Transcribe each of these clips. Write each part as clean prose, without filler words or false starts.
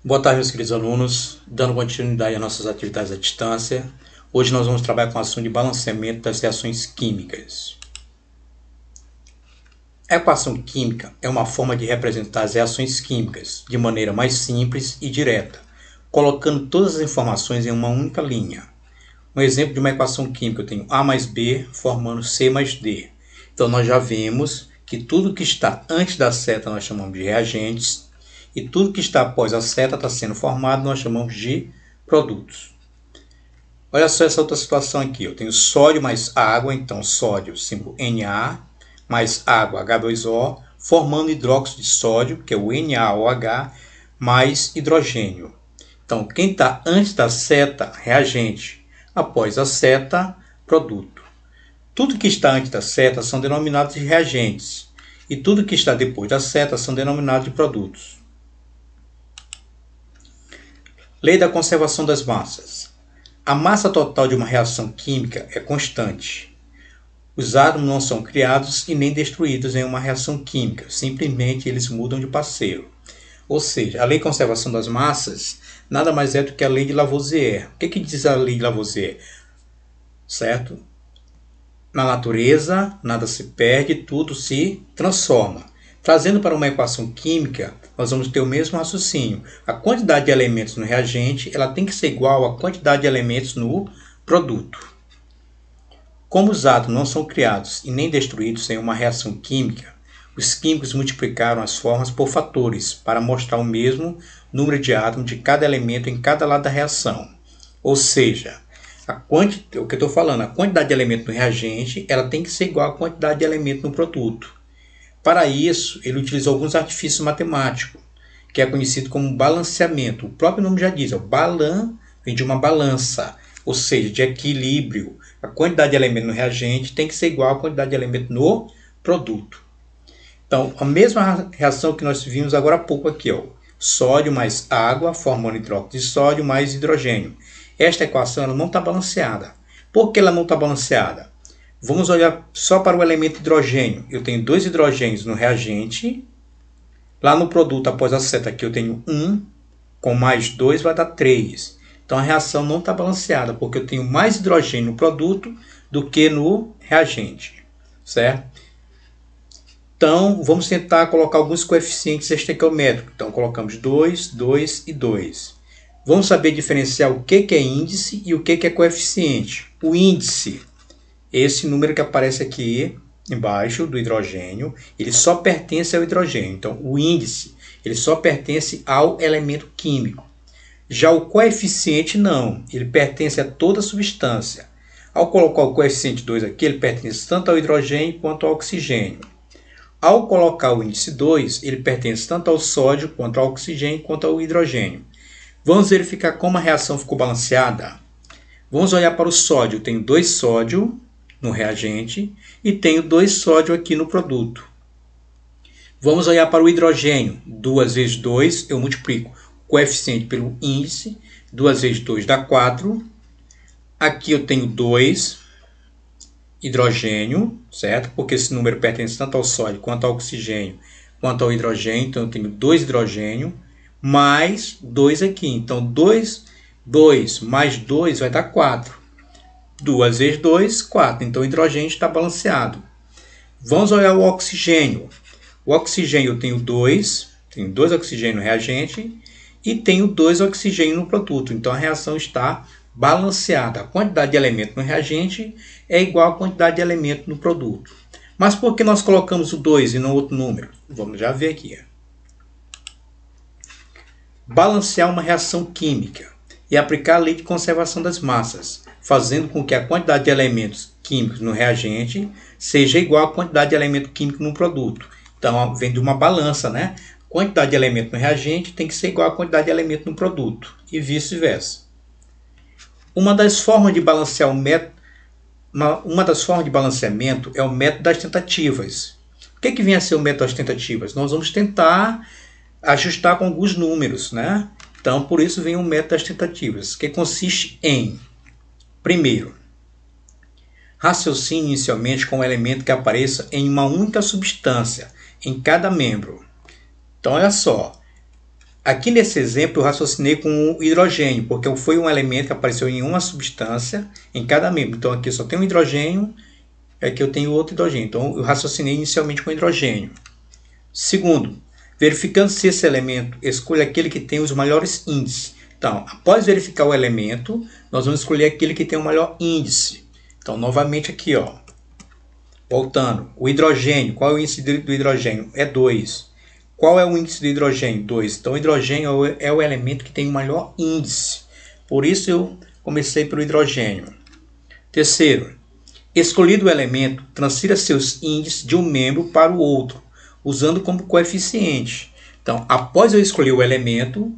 Boa tarde, meus queridos alunos. Dando continuidade às nossas atividades à distância, hoje nós vamos trabalhar com a ação de balanceamento das reações químicas. A equação química é uma forma de representar as reações químicas de maneira mais simples e direta, colocando todas as informações em uma única linha. Um exemplo de uma equação química, eu tenho A mais B formando C mais D. Então nós já vimos que tudo que está antes da seta nós chamamos de reagentes, e tudo que está após a seta está sendo formado, nós chamamos de produtos. Olha só essa outra situação aqui. Eu tenho sódio mais água, então sódio, símbolo Na, mais água, H2O, formando hidróxido de sódio, que é o NaOH, mais hidrogênio. Então, quem está antes da seta, reagente. Após a seta, produto. Tudo que está antes da seta são denominados de reagentes. E tudo que está depois da seta são denominados de produtos. Lei da conservação das massas. A massa total de uma reação química é constante. Os átomos não são criados e nem destruídos em uma reação química, simplesmente eles mudam de parceiro. Ou seja, a lei de conservação das massas nada mais é do que a lei de Lavoisier. O que diz a lei de Lavoisier? Certo? Na natureza, nada se perde, tudo se transforma. Trazendo para uma equação química, nós vamos ter o mesmo raciocínio. A quantidade de elementos no reagente ela tem que ser igual à quantidade de elementos no produto. Como os átomos não são criados e nem destruídos em uma reação química, os químicos multiplicaram as formas por fatores para mostrar o mesmo número de átomos de cada elemento em cada lado da reação. Ou seja, o que eu estou falando, a quantidade de elemento no reagente ela tem que ser igual à quantidade de elemento no produto. Para isso, ele utilizou alguns artifícios matemáticos, que é conhecido como balanceamento. O próprio nome já diz, o balan vem de uma balança, ou seja, de equilíbrio. A quantidade de elemento no reagente tem que ser igual à quantidade de elemento no produto. Então, a mesma reação que nós vimos agora há pouco aqui, ó, sódio mais água formando hidróxido de sódio mais hidrogênio. Esta equação ela não está balanceada. Por que ela não está balanceada? Vamos olhar só para o elemento hidrogênio. Eu tenho 2 hidrogênios no reagente. Lá no produto, após a seta aqui, eu tenho 1. Com mais 2 vai dar 3. Então, a reação não está balanceada, porque eu tenho mais hidrogênio no produto do que no reagente. Certo? Então, vamos tentar colocar alguns coeficientes estequiométricos. Então, colocamos 2, 2 e 2. Vamos saber diferenciar o que é índice e o que é coeficiente. O índice, esse número que aparece aqui embaixo do hidrogênio, ele só pertence ao hidrogênio. Então, o índice, ele só pertence ao elemento químico. Já o coeficiente não, ele pertence a toda a substância. Ao colocar o coeficiente 2 aqui, ele pertence tanto ao hidrogênio quanto ao oxigênio. Ao colocar o índice 2, ele pertence tanto ao sódio quanto ao oxigênio quanto ao hidrogênio. Vamos verificar como a reação ficou balanceada? Vamos olhar para o sódio. Eu tenho 2 sódio no reagente e tenho 2 sódio aqui no produto. Vamos olhar para o hidrogênio. 2 vezes 2 eu multiplico o coeficiente pelo índice. 2 vezes 2 dá 4. Aqui eu tenho 2 hidrogênio, certo? Porque esse número pertence tanto ao sódio quanto ao oxigênio quanto ao hidrogênio. Então eu tenho 2 hidrogênio mais 2 aqui. Então 2 mais 2 vai dar 4. 2 vezes 2, 4. Então o hidrogênio está balanceado. Vamos olhar o oxigênio. O oxigênio eu tenho 2 oxigênios no reagente e tenho 2 oxigênios no produto. Então a reação está balanceada. A quantidade de elemento no reagente é igual à quantidade de elemento no produto. Mas por que nós colocamos o 2 e não outro número? Vamos já ver aqui. Balancear uma reação química e aplicar a lei de conservação das massas, fazendo com que a quantidade de elementos químicos no reagente seja igual à quantidade de elemento químico no produto. Então, vem de uma balança, né? A quantidade de elemento no reagente tem que ser igual à quantidade de elemento no produto, e vice-versa. Uma das formas de balanceamento é o método das tentativas. O que vem a ser o método das tentativas? Nós vamos tentar ajustar com alguns números, né? Então, por isso vem o método das tentativas, que consiste em, primeiro, raciocine inicialmente com um elemento que apareça em uma única substância, em cada membro. Então, olha só, Aqui nesse exemplo eu raciocinei com o hidrogênio, porque foi um elemento que apareceu em uma substância em cada membro. Então aqui eu só tenho um hidrogênio, aqui eu tenho outro hidrogênio. Então eu raciocinei inicialmente com hidrogênio. Segundo, verificando se esse elemento escolhe aquele que tem os maiores índices. Então, após verificar o elemento, nós vamos escolher aquele que tem o maior índice. Então, novamente aqui, ó, voltando, o hidrogênio, qual é o índice do hidrogênio? É 2. Qual é o índice do hidrogênio? 2. Então, o hidrogênio é o elemento que tem o maior índice. Por isso, eu comecei pelo hidrogênio. Terceiro, escolhido o elemento, transfira seus índices de um membro para o outro, usando como coeficiente. Então, após eu escolher o elemento,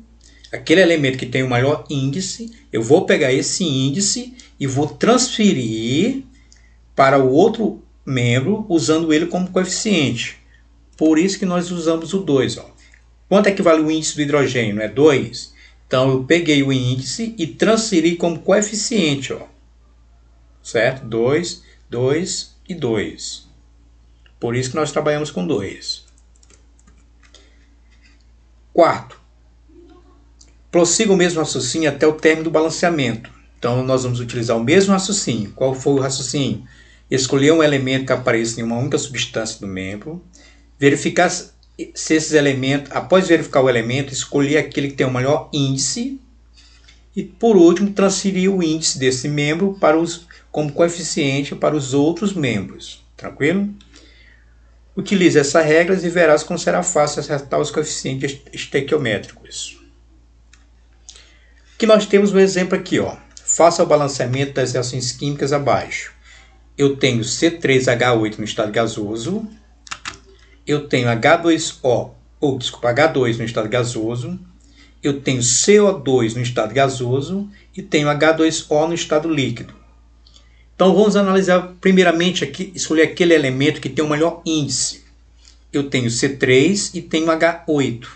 aquele elemento que tem o maior índice, eu vou pegar esse índice e vou transferir para o outro membro, usando ele como coeficiente. Por isso que nós usamos o 2. Ó. Quanto é que vale o índice do hidrogênio? É 2. Então, eu peguei o índice e transferi como coeficiente. Ó. Certo? 2, 2 e 2. Por isso que nós trabalhamos com 2. Quarto, prossiga o mesmo raciocínio até o término do balanceamento. Então, nós vamos utilizar o mesmo raciocínio. Qual foi o raciocínio? Escolher um elemento que apareça em uma única substância do membro. Verificar se esses elementos, após verificar o elemento, escolher aquele que tem o maior índice. E, por último, transferir o índice desse membro como coeficiente para os outros membros. Tranquilo? Utilize essas regras e verás como será fácil acertar os coeficientes estequiométricos. Aqui nós temos um exemplo aqui, ó. Faça o balanceamento das reações químicas abaixo. Eu tenho C3H8 no estado gasoso. Eu tenho H2 no estado gasoso. Eu tenho CO2 no estado gasoso e tenho H2O no estado líquido. Então vamos analisar primeiramente aqui, escolher aquele elemento que tem o maior índice. Eu tenho C3 e tenho H8,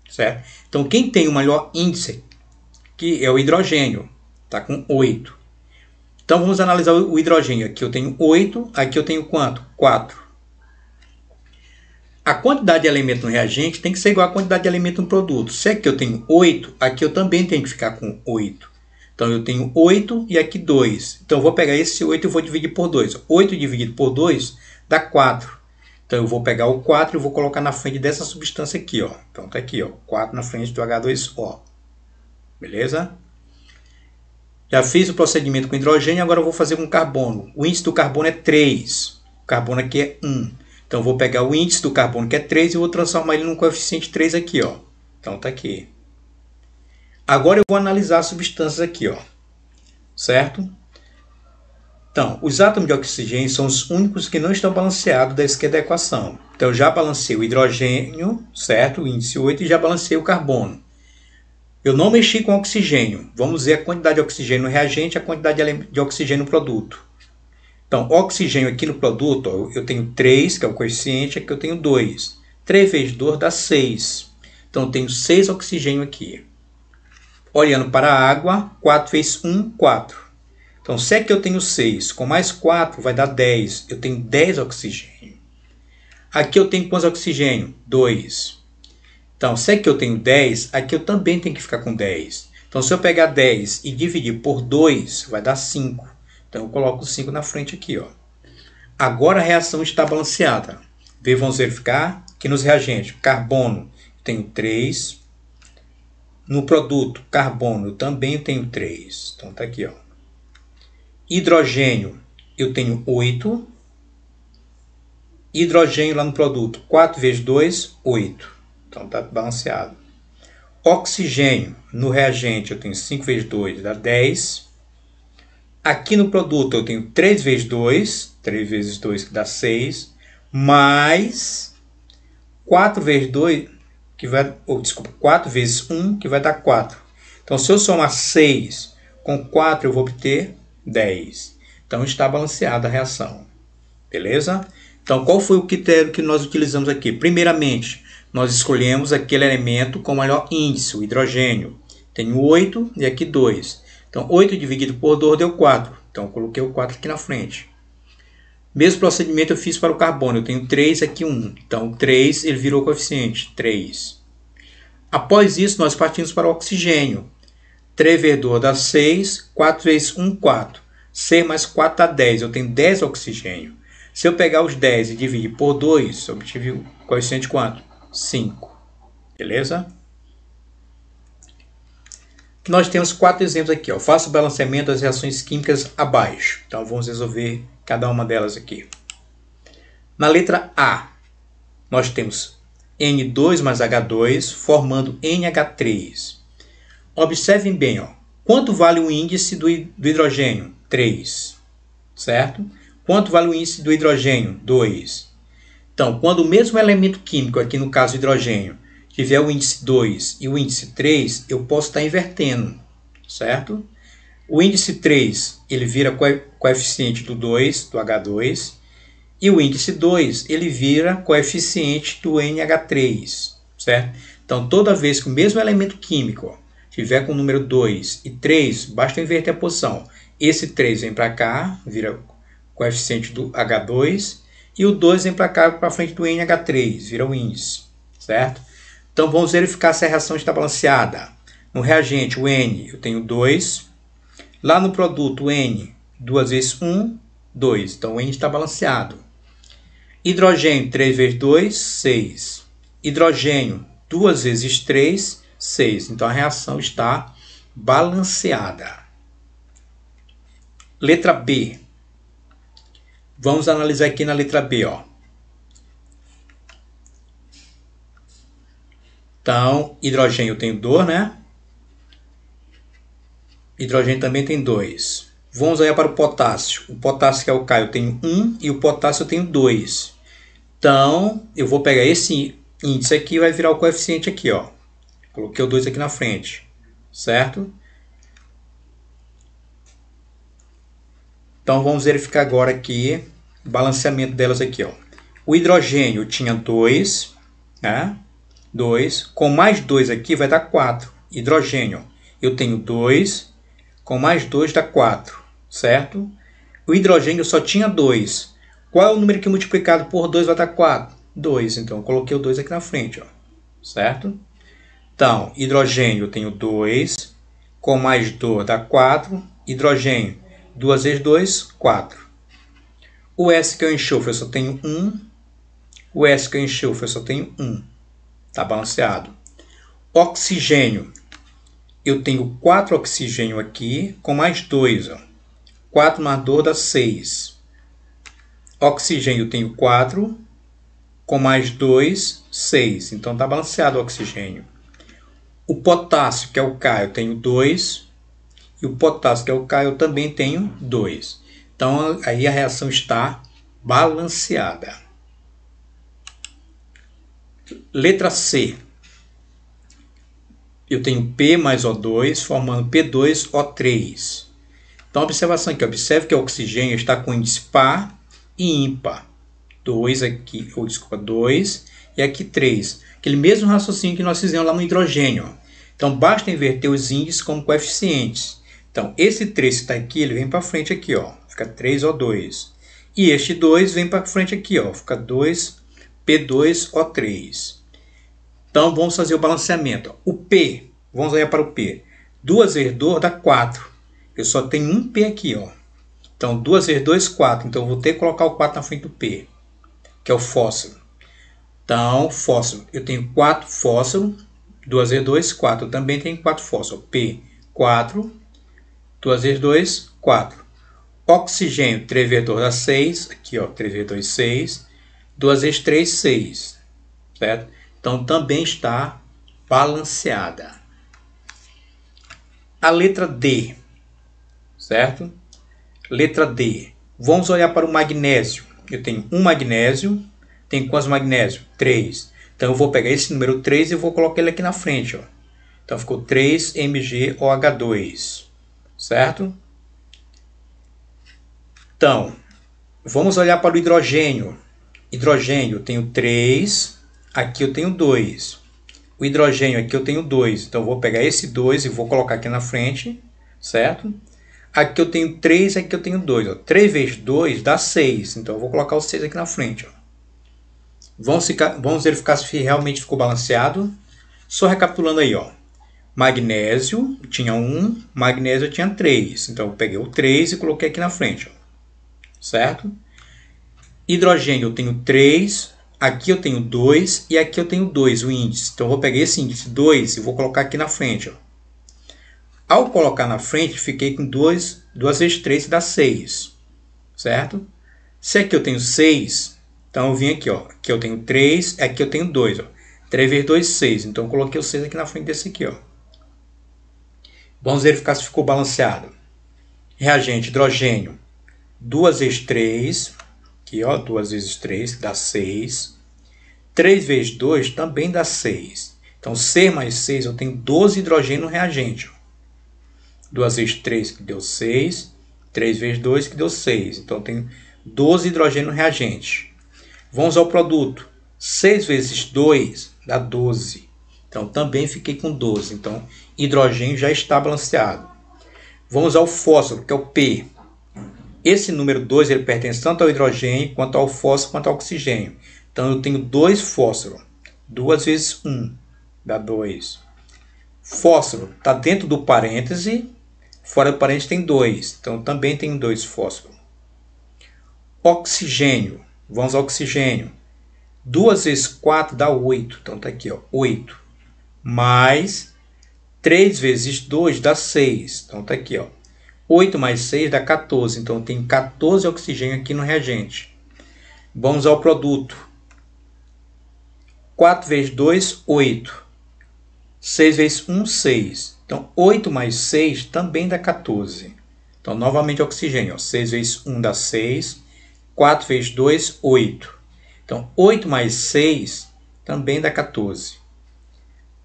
certo? Então quem tem o maior índice que é o hidrogênio, está com 8. Então vamos analisar o hidrogênio. Aqui eu tenho 8, aqui eu tenho quanto? 4. A quantidade de elemento no reagente tem que ser igual à quantidade de elemento no produto. Se aqui eu tenho 8, aqui eu também tenho que ficar com 8. Então eu tenho 8 e aqui 2. Então eu vou pegar esse 8 e vou dividir por 2. 8 dividido por 2 dá 4. Então eu vou pegar o 4 e vou colocar na frente dessa substância aqui. Ó. Então está aqui, ó, 4 na frente do H2O. Beleza? Já fiz o procedimento com hidrogênio, agora eu vou fazer com carbono. O índice do carbono é 3. O carbono aqui é 1. Então eu vou pegar o índice do carbono que é 3 e vou transformar ele num coeficiente 3 aqui. Ó. Então está aqui. Agora eu vou analisar as substâncias aqui, ó. Certo? Então, os átomos de oxigênio são os únicos que não estão balanceados da esquerda da equação. Então eu já balancei o hidrogênio, certo? O índice 8 e já balancei o carbono. Eu não mexi com oxigênio. Vamos ver a quantidade de oxigênio no reagente e a quantidade de oxigênio no produto. Então, oxigênio aqui no produto, ó, eu tenho 3, que é o coeficiente, aqui eu tenho 2. 3 vezes 2 dá 6. Então, eu tenho 6 oxigênio aqui. Olhando para a água, 4 vezes 1, 4. Então, se aqui eu tenho 6, com mais 4 vai dar 10. Eu tenho 10 oxigênio. Aqui eu tenho quantos oxigênio? 2. Então, se aqui eu tenho 10, aqui eu também tenho que ficar com 10. Então, se eu pegar 10 e dividir por 2, vai dar 5. Então, eu coloco 5 na frente aqui. Ó. Agora a reação está balanceada. Vamos verificar que nos reagentes, carbono, eu tenho 3. No produto, carbono, eu também tenho 3. Então, está aqui. Ó. Hidrogênio, eu tenho 8. Hidrogênio lá no produto, 4 vezes 2, 8. Então, está balanceado. Oxigênio, no reagente, eu tenho 5 vezes 2, dá 10. Aqui no produto, eu tenho 3 vezes 2, 3 vezes 2, que dá 6. Mais 4 vezes 2, que vai, 4 vezes 1, que vai dar 4. Então, se eu somar 6 com 4, eu vou obter 10. Então, está balanceada a reação. Beleza? Então, qual foi o critério que nós utilizamos aqui? Primeiramente, nós escolhemos aquele elemento com maior índice, o hidrogênio. Tenho 8 e aqui 2. Então, 8 dividido por 2 deu 4. Então, eu coloquei o 4 aqui na frente. Mesmo procedimento eu fiz para o carbono. Eu tenho 3, aqui 1. Então, 3 ele virou coeficiente, 3. Após isso, nós partimos para o oxigênio. 3 vezes 2 dá 6, 4 vezes 1, 4. 6 mais 4 dá 10, eu tenho 10 oxigênio. Se eu pegar os 10 e dividir por 2, eu obtive o coeficiente de quanto? 5. Beleza? Nós temos 4 exemplos aqui. Ó. Faça o balanceamento das reações químicas abaixo. Então, vamos resolver cada uma delas aqui. Na letra A, nós temos N2 mais H2 formando NH3. Observem bem, ó. Quanto vale o índice do hidrogênio? 3. Certo? Quanto vale o índice do hidrogênio? 2. Então, quando o mesmo elemento químico, aqui no caso hidrogênio, tiver o índice 2 e o índice 3, eu posso estar invertendo, certo? O índice 3, ele vira coeficiente do 2, do H2, e o índice 2, ele vira coeficiente do NH3, certo? Então, toda vez que o mesmo elemento químico ó, tiver com o número 2 e 3, basta inverter a posição. Esse 3 vem para cá, vira coeficiente do H2, e o 2 vem para cá, para frente do NH3, vira o índice, certo? Então, vamos verificar se a reação está balanceada. No reagente, o N, eu tenho 2. Lá no produto, o N, 2 vezes 1, 2. Então, o N está balanceado. Hidrogênio, 3 vezes 2, 6. Hidrogênio, 2 vezes 3, 6. Então, a reação está balanceada. Letra B. Vamos analisar aqui na letra B, ó. Então, hidrogênio eu tenho 2, né? Hidrogênio também tem 2. Vamos olhar para o potássio. O potássio que é o K eu tenho 1 e o potássio eu tenho 2. Então, eu vou pegar esse índice aqui e vai virar o coeficiente aqui, ó. Coloquei o 2 aqui na frente, certo? Então, vamos verificar agora aqui o balanceamento delas aqui, ó. O hidrogênio tinha 2, né? 2. Com mais 2 aqui vai dar 4. Hidrogênio, eu tenho 2. Com mais 2 dá 4, certo? O hidrogênio só tinha 2. Qual é o número que multiplicado por 2 vai dar 4? 2. Então, eu coloquei o 2 aqui na frente, ó, certo? Então, hidrogênio eu tenho 2. Com mais 2 dá 4. Hidrogênio, 2 vezes 2, 4. O S que é o enxofre eu só tenho 1. O S que é o enxofre eu só tenho 1. Está balanceado. Oxigênio. Eu tenho 4 oxigênio aqui, com mais 2. Ó. 4 mais 2 dá 6. Oxigênio eu tenho 4, com mais 2, 6. Então, está balanceado o oxigênio. O potássio, que é o K, eu tenho 2. E o potássio, que é o K, eu também tenho 2. Então, aí a reação está balanceada. Letra C. Eu tenho P mais O2, formando P2O3. Então, observação aqui. Observe que o oxigênio está com índice par e ímpar. 2 aqui, ou desculpa, 2 e aqui 3. Aquele mesmo raciocínio que nós fizemos lá no hidrogênio. Então, basta inverter os índices como coeficientes. Então, esse 3 que está aqui, ele vem para frente aqui, ó. Fica 3O2. E este 2 vem para frente aqui, ó. Fica 2 P2O3. Então, vamos fazer o balanceamento. O P, vamos olhar para o P. 2 vezes 2 dá 4. Eu só tenho um P aqui, ó. Então, 2 vezes 2, 4. Então, eu vou ter que colocar o 4 na frente do P, que é o fósforo. Então, fósforo. Eu tenho 4 fósforo. 2 vezes 2, 4. Eu também tenho 4 fósforo. P, 4. 2 vezes 2, 4. Oxigênio, 3 vezes 2 dá 6. Aqui, ó, 3 vezes 2, 6. 2 vezes 3, 6. Certo? Então, também está balanceada. A letra D. Certo? Letra D. Vamos olhar para o magnésio. Eu tenho um magnésio. Tem quantos magnésios? 3. Então, eu vou pegar esse número 3 e vou colocar ele aqui na frente. Ó. Então, ficou 3MgOH2. Certo? Então, vamos olhar para o hidrogênio. Hidrogênio, eu tenho 3. Aqui eu tenho 2. O hidrogênio aqui eu tenho 2. Então, eu vou pegar esse 2 e vou colocar aqui na frente. Certo? Aqui eu tenho 3, aqui eu tenho 2. Ó. 3 vezes 2 dá 6. Então, eu vou colocar o 6 aqui na frente. Ó. Vamos verificar se realmente ficou balanceado. Só recapitulando aí, ó. Magnésio tinha 1, magnésio tinha 3. Então, eu peguei o 3 e coloquei aqui na frente, ó. Certo? Hidrogênio eu tenho 3, aqui eu tenho 2 e aqui eu tenho 2, o índice. Então, eu vou pegar esse índice 2 e vou colocar aqui na frente, ó. Ao colocar na frente, fiquei com 2 vezes 3 dá 6, certo? Se aqui eu tenho 6, então eu vim aqui, ó. Aqui eu tenho 3, aqui eu tenho 2, ó. 3 vezes 2, 6. Então eu coloquei o 6 aqui na frente desse aqui, ó. Vamos verificar se ficou balanceado. Reagente hidrogênio, 2 vezes 3, aqui, ó, 2 vezes 3 dá 6. 3 vezes 2 também dá 6. Então 6 mais 6 eu tenho 12 hidrogênio no reagente, ó. 2 vezes 3 que deu 6, 3 vezes 2 que deu 6. Então, eu tenho 12 hidrogênio no reagente. Vamos ao produto. 6 vezes 2 dá 12. Então, também fiquei com 12. Então, hidrogênio já está balanceado. Vamos ao fósforo, que é o P. Esse número 2 ele pertence tanto ao hidrogênio, quanto ao fósforo, quanto ao oxigênio. Então, eu tenho 2 fósforos. 2 vezes 1 dá 2. Fósforo está dentro do parêntese. Fora do parênteses tem 2, então também tem 2 fósforos. Oxigênio, vamos ao oxigênio. 2 vezes 4 dá 8, então está aqui, ó, 8. Mais 3 vezes 2 dá 6, então está aqui, ó. 8 mais 6 dá 14, então tem 14 oxigênio aqui no reagente. Vamos ao produto. 4 vezes 2, 8. 6 vezes 1, 6. Então, 8 mais 6 também dá 14. Então, novamente, oxigênio. Ó. 6 vezes 1 dá 6. 4 vezes 2, 8. Então, 8 mais 6 também dá 14.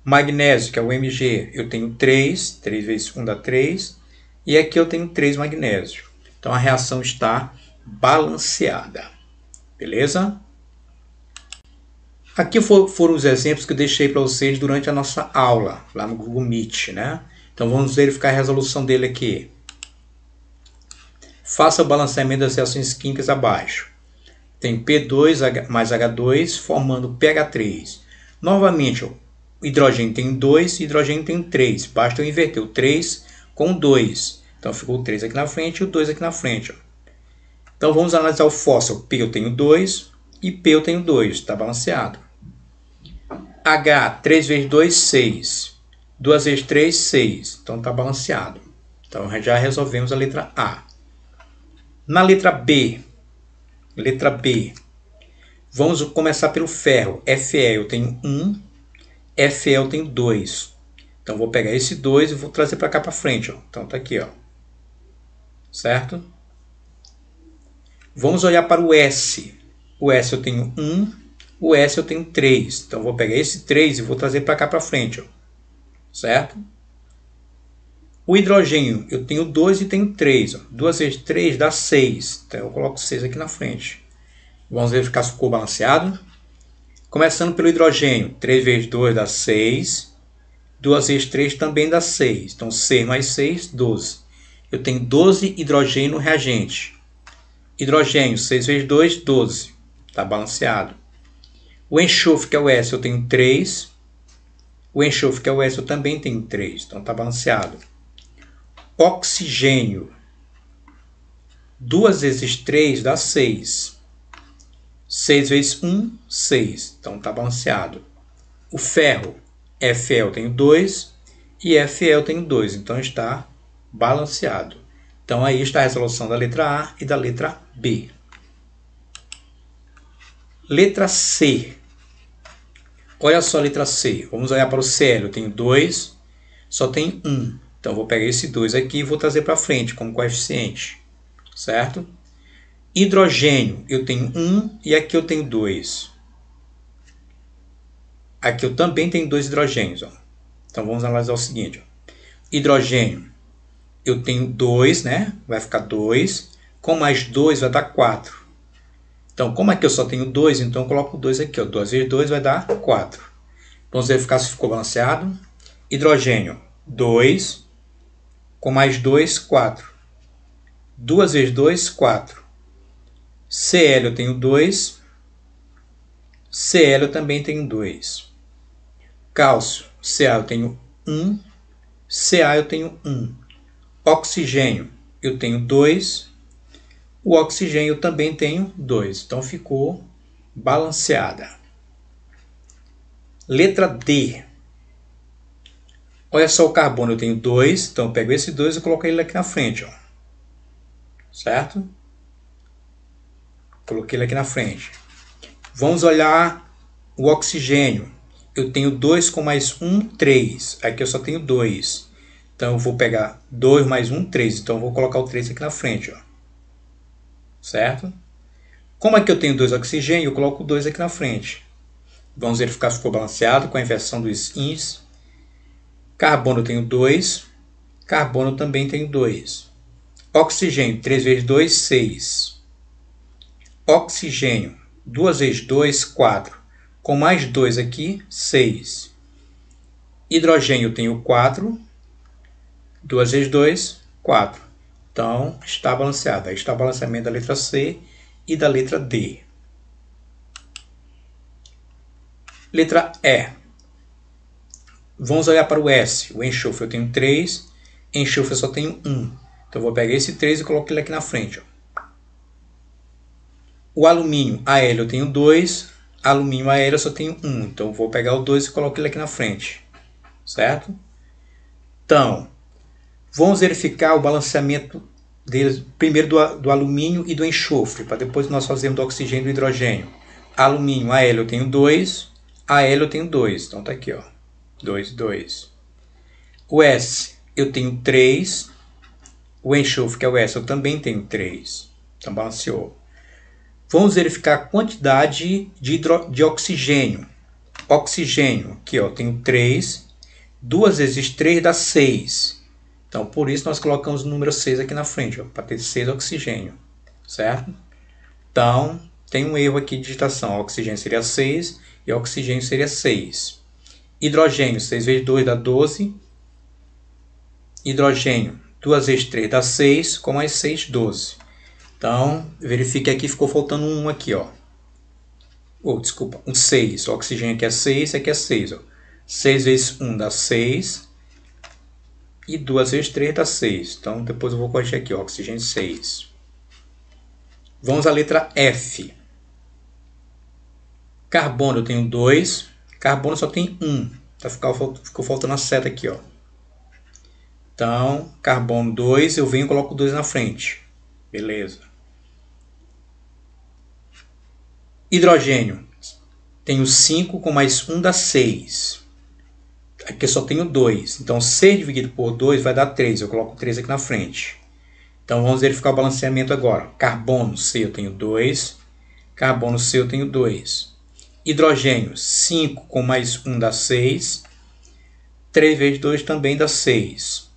Magnésio, que é o Mg, eu tenho 3. 3 vezes 1 dá 3. E aqui eu tenho 3 magnésio. Então, a reação está balanceada. Beleza? Aqui foram os exemplos que eu deixei para vocês durante a nossa aula, lá no Google Meet, né? Então, vamos verificar a resolução dele aqui. Faça o balanceamento das reações químicas abaixo. Tem P2 mais H2 formando PH3. Novamente, o hidrogênio tem 2 e hidrogênio tem 3. Basta eu inverter o 3 com 2. Então, ficou o 3 aqui na frente e o 2 aqui na frente. Ó. Então, vamos analisar o fósforo. P eu tenho 2 e P eu tenho 2. Está balanceado. H, 3 vezes 2, 6. 2 vezes 3, 6. Então, está balanceado. Então, já resolvemos a letra A. Na letra B, vamos começar pelo ferro. Fe eu tenho 1, Fe eu tenho 2. Então, vou pegar esse 2 e vou trazer para cá para frente. Ó. Então, está aqui. Ó. Certo? Vamos olhar para o S. O S eu tenho 1. O S eu tenho 3. Então, vou pegar esse 3 e vou trazer para cá para frente. Ó. Certo? O hidrogênio, eu tenho 2 e tenho 3. Ó. 2 vezes 3 dá 6. Então, eu coloco 6 aqui na frente. Vamos verificar se ficou balanceado. Começando pelo hidrogênio. 3 vezes 2 dá 6. 2 vezes 3 também dá 6. Então, 6 mais 6, 12. Eu tenho 12 hidrogênio no reagente. Hidrogênio, 6 vezes 2, 12. Está balanceado. O enxofre, que é o S, eu tenho 3. O enxofre, que é o S, eu também tenho 3. Então, está balanceado. Oxigênio. 2 vezes 3 dá 6. 6 vezes 1, 6. Então, está balanceado. O ferro. Fe eu tenho 2 e Fe eu tenho 2. Então, está balanceado. Então, aí está a resolução da letra A e da letra B. Letra C. Olha só a letra C. Vamos olhar para o Cl. Eu tenho 2, só tem 1. Então, vou pegar esse 2 aqui e vou trazer para frente como coeficiente. Certo? Hidrogênio. Eu tenho 1 e aqui eu tenho 2. Aqui eu também tenho 2 hidrogênios. Ó. Então, vamos analisar o seguinte. Ó. Hidrogênio. Eu tenho 2, né? Vai ficar 2. Com mais 2 vai dar 4. Então, como aqui eu só tenho 2, então eu coloco 2 aqui. Ó. 2 vezes 2 vai dar 4. Vamos verificar se ficou balanceado. Hidrogênio, 2. Com mais 2, 4. 2 vezes 2, 4. Cl eu tenho 2. Cl eu também tenho 2. Cálcio, Ca eu tenho 1, Ca eu tenho 1. Oxigênio eu tenho 2, o oxigênio eu também tenho 2. Então ficou balanceada. Letra D. Olha só o carbono, eu tenho 2, então eu pego esse 2 e coloco ele aqui na frente. Ó. Certo? Coloquei ele aqui na frente. Vamos olhar o oxigênio. Eu tenho 2 com mais 1, 3. Aqui eu só tenho 2. Então eu vou pegar 2 mais 1, 3. Então eu vou colocar o 3 aqui na frente. Ó. Certo? Como aqui eu tenho 2 oxigênio, eu coloco o 2 aqui na frente. Vamos verificar se ficou balanceado com a inversão dos índices. Carbono eu tenho 2. Carbono também tenho 2. Oxigênio, 3 vezes 2, 6. Oxigênio, 2 vezes 2, 4. Com mais 2 aqui, 6. Hidrogênio eu tenho 4. 2 vezes 2, 4. Então, está balanceado. Aí está o balanceamento da letra C e da letra D. Letra E. Vamos olhar para o S. O enxofre eu tenho 3. Enxofre eu só tenho 1. Então, eu vou pegar esse 3 e coloco ele aqui na frente. Ó. O alumínio, Al, eu tenho 2. Alumínio, Al, eu só tenho 1. Então, eu vou pegar o 2 e coloco ele aqui na frente. Certo? Então, vamos verificar o balanceamento deles, primeiro do alumínio e do enxofre, para depois nós fazermos do oxigênio e do hidrogênio. Alumínio, Al, eu tenho 2. Al, eu tenho 2. Então, tá aqui, ó. 2, 2. O S, eu tenho 3. O enxofre, que é o S, eu também tenho 3. Então, balanceou. Vamos verificar a quantidade de oxigênio. Oxigênio, aqui, ó, eu tenho 3. 2 vezes 3 dá 6. Então, por isso, nós colocamos o número 6 aqui na frente, para ter 6 oxigênio. Certo? Então, tem um erro aqui de digitação. Oxigênio seria 6 e oxigênio seria 6. Hidrogênio, 6 vezes 2 dá 12. Hidrogênio, 2 vezes 3 dá 6, com mais 6, 12. Então, verifique aqui, ficou faltando um aqui, ó. Desculpa, um 6. O oxigênio aqui é 6, aqui é 6. Ó. 6 vezes 1 dá 6. E 2 vezes 3 dá 6. Então, depois eu vou corrigir aqui, ó, oxigênio 6. Vamos à letra F. Carbono eu tenho 2. Carbono só tem 1. Então, ficou faltando a seta aqui, ó. Então, carbono 2, eu venho e coloco 2 na frente. Beleza. Hidrogênio. Tenho 5 com mais 1 dá 6. Aqui eu só tenho 2. Então, 6 dividido por 2 vai dar 3. Eu coloco 3 aqui na frente. Então, vamos verificar o balanceamento agora. Carbono C eu tenho 2. Carbono C eu tenho 2. Hidrogênio, 5 com mais 1 dá 6. 3 vezes 2 também dá 6.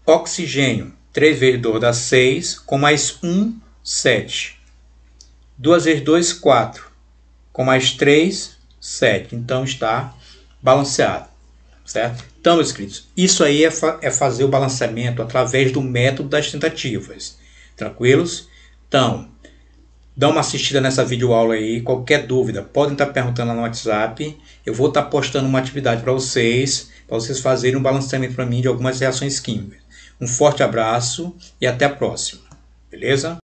Oxigênio, 3 vezes 2 dá 6. Com mais 1, 7. 2 vezes 2, 4. Com mais 3, 7. Então, está balanceado. Certo? Então, meus queridos, isso aí é fazer o balanceamento através do método das tentativas. Tranquilos? Então, dá uma assistida nessa videoaula aí. Qualquer dúvida, podem estar perguntando no WhatsApp. Eu vou estar postando uma atividade para vocês fazerem um balanceamento para mim de algumas reações químicas. Um forte abraço e até a próxima. Beleza?